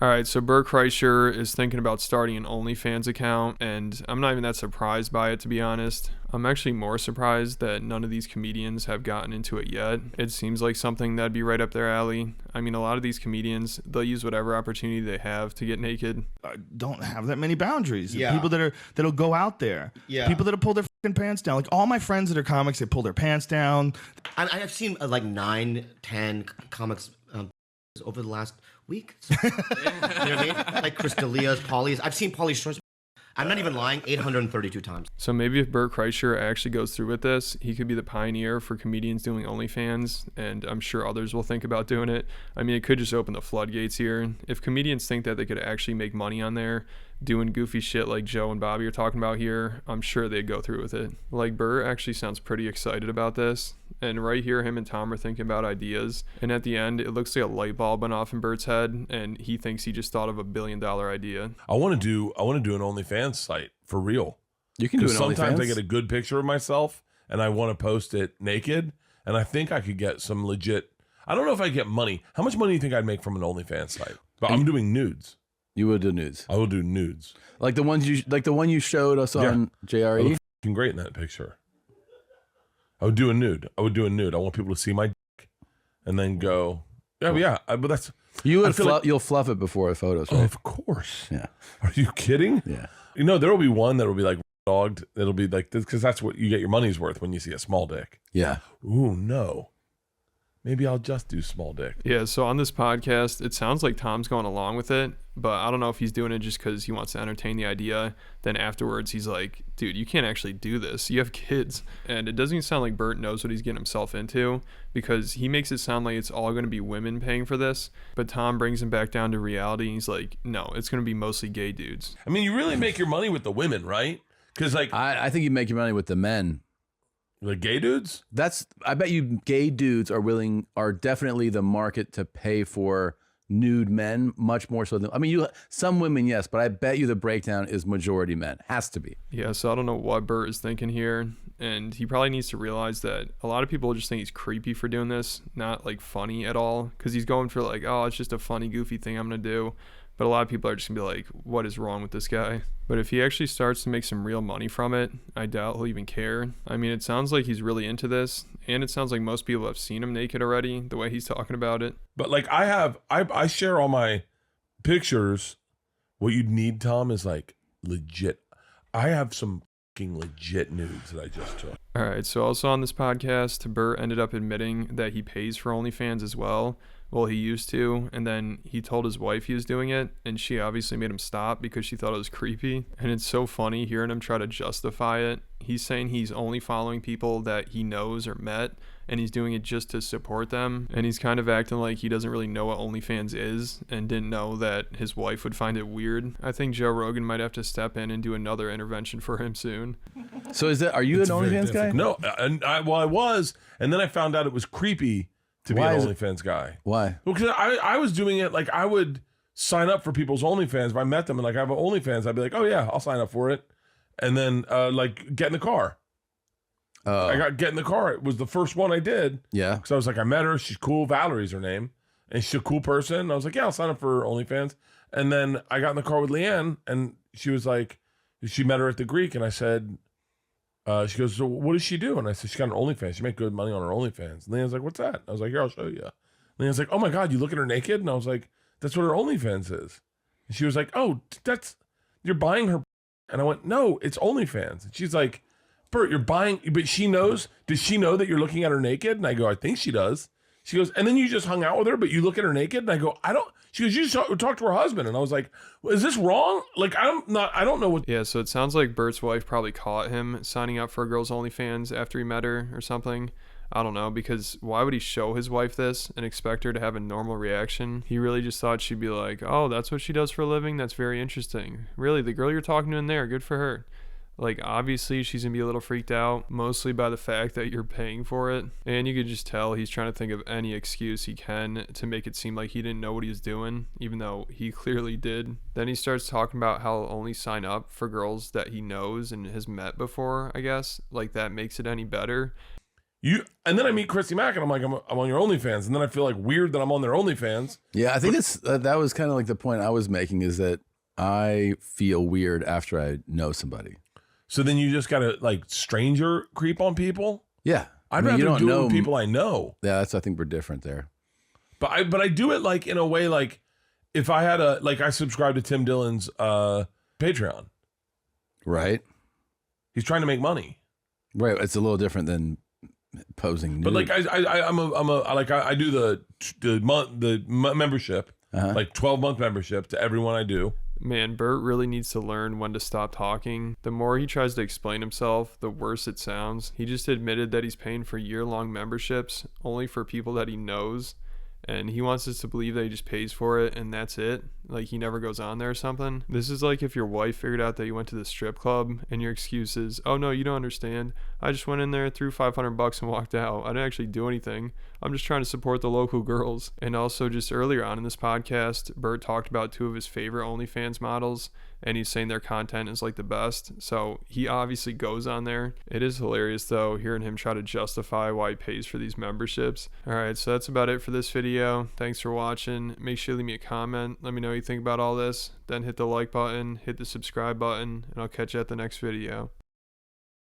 All right, so Bert Kreischer is thinking about starting an OnlyFans account, and I'm not even that surprised by it, to be honest. I'm actually more surprised that none of these comedians have gotten into it yet. It seems like something that'd be right up their alley. I mean, a lot of these comedians, they'll use whatever opportunity they have to get naked. I don't have that many boundaries. Yeah. People that'll go out there. Yeah. People that'll pull their fucking pants down. Like all my friends that are comics, they pull their pants down. I've seen like 9, 10 comics over the last week. So, you know what I mean? Like Chris D'Elia's, Paulie's. I've seen Paulie's shorts. I'm not even lying, 832 times. So maybe if Bert Kreischer actually goes through with this, he could be the pioneer for comedians doing OnlyFans, and I'm sure others will think about doing it. I mean, it could just open the floodgates here. If comedians think that they could actually make money on there, doing goofy shit like Joe and Bobby are talking about here, I'm sure they'd go through with it. Like, Bert actually sounds pretty excited about this, and right here, him and Tom are thinking about ideas, and at the end, it looks like a light bulb went off in Bert's head, and he thinks he just thought of $1 billion idea. I want to do an OnlyFans site for real. You can do an OnlyFans. Sometimes I get a good picture of myself, and I want to post it naked, and I think I could get some legit. I don't know if I get money. How much money do you think I'd make from an OnlyFans site? But I'm doing nudes. You will do nudes. I will do nudes. Like the one you showed us on JRE. I look fucking great in that picture. I would do a nude. I want people to see my dick, and then go, but that's you'll fluff it before the photos, right? Oh, of course. Yeah. Are you kidding? Yeah. You know, there will be one that will be like dogged. It'll be like this because that's what you get your money's worth when you see a small dick. Yeah. Ooh, no. Maybe I'll just do small dick. Yeah, so on this podcast, it sounds like Tom's going along with it, but I don't know if he's doing it just because he wants to entertain the idea. Then afterwards, he's like, dude, you can't actually do this. You have kids. And it doesn't even sound like Bert knows what he's getting himself into because he makes it sound like it's all going to be women paying for this. But Tom brings him back down to reality. And he's like, no, it's going to be mostly gay dudes. I mean, you really make your money with the women, right? Because like I think you make your money with the men. The gay dudes? I bet you gay dudes are definitely the market to pay for nude men much more so than, I mean, some women, yes, but I bet you the breakdown is majority men. Has to be. Yeah, so I don't know what Bert is thinking here. And he probably needs to realize that a lot of people just think he's creepy for doing this, not like funny at all. Because he's going for like, oh, it's just a funny, goofy thing I'm going to do. But a lot of people are just going to be like, what is wrong with this guy? But if he actually starts to make some real money from it, I doubt he'll even care. I mean, it sounds like he's really into this. And it sounds like most people have seen him naked already, the way he's talking about it. But like I share all my pictures. What you'd need, Tom, is like legit. I have some fucking legit nudes that I just took. All right, so also on this podcast, Bert ended up admitting that he pays for OnlyFans as well. Well, he used to, and then he told his wife he was doing it, and she obviously made him stop because she thought it was creepy. And it's so funny hearing him try to justify it. He's saying he's only following people that he knows or met, and he's doing it just to support them. And he's kind of acting like he doesn't really know what OnlyFans is and didn't know that his wife would find it weird. I think Joe Rogan might have to step in and do another intervention for him soon. So are you an OnlyFans guy? No, I was, and then I found out it was creepy to be an OnlyFans guy. Why? Well, because I was doing it like I would sign up for people's OnlyFans. If I met them and like I have an OnlyFans, I'd be like, oh yeah, I'll sign up for it. And then like get in the car. I got get in the car. It was the first one I did. Yeah. Because I was like, I met her. She's cool. Valerie's her name. And she's a cool person. And I was like, yeah, I'll sign up for OnlyFans. And then I got in the car with Leanne and she was like, she met her at the Greek. And I said, she goes, so what does she do? And I said, she got an OnlyFans. She make good money on her OnlyFans. And Leanne's like, what's that? I was like, here, I'll show you. Leanne's like, oh my God, you look at her naked? And I was like, that's what her OnlyFans is. And she was like, oh, you're buying her. And I went, no, it's OnlyFans. And she's like, Bert, you're buying, but she knows, does she know that you're looking at her naked? And I go, I think she does. She goes, and then you just hung out with her, but you look at her naked? And I go, I don't. She goes, you just talk to her husband. And I was like, well, is this wrong? Like, I don't know what. Yeah, so it sounds like Bert's wife probably caught him signing up for a girl's OnlyFans after he met her or something. I don't know, because why would he show his wife this and expect her to have a normal reaction? He really just thought she'd be like, oh, that's what she does for a living? That's very interesting. Really, the girl you're talking to in there, good for her. Like, obviously, she's going to be a little freaked out, mostly by the fact that you're paying for it. And you could just tell he's trying to think of any excuse he can to make it seem like he didn't know what he was doing, even though he clearly did. Then he starts talking about how he'll only sign up for girls that he knows and has met before, I guess. Like, that makes it any better. And then I meet Chrissy Mack, and I'm like, I'm on your OnlyFans, and then I feel like weird that I'm on their OnlyFans. Yeah, I think that was kind of like the point I was making, is that I feel weird after I know somebody. So then you just gotta like stranger creep on people. Yeah, I'd you rather don't do it know with people I know. Yeah, I think we're different there. But I do it like in a way, like if I had I subscribe to Tim Dillon's Patreon. Right. He's trying to make money. Right. It's a little different than posing nude. But like I do the membership, like 12-month membership to everyone I do. Man, Bert really needs to learn when to stop talking. The more he tries to explain himself, the worse it sounds. He just admitted that he's paying for year-long memberships only for people that he knows, and he wants us to believe that he just pays for it and that's it. Like he never goes on there or something. This is like if your wife figured out that you went to the strip club and your excuse is, oh no, you don't understand. I just went in there, threw $500 and walked out. I didn't actually do anything. I'm just trying to support the local girls. And also just earlier on in this podcast, Bert talked about 2 of his favorite OnlyFans models, and he's saying their content is like the best. So he obviously goes on there. It is hilarious though, hearing him try to justify why he pays for these memberships. All right, so that's about it for this video. Thanks for watching. Make sure you leave me a comment. Let me know what you think about all this. Then hit the like button, hit the subscribe button, and I'll catch you at the next video.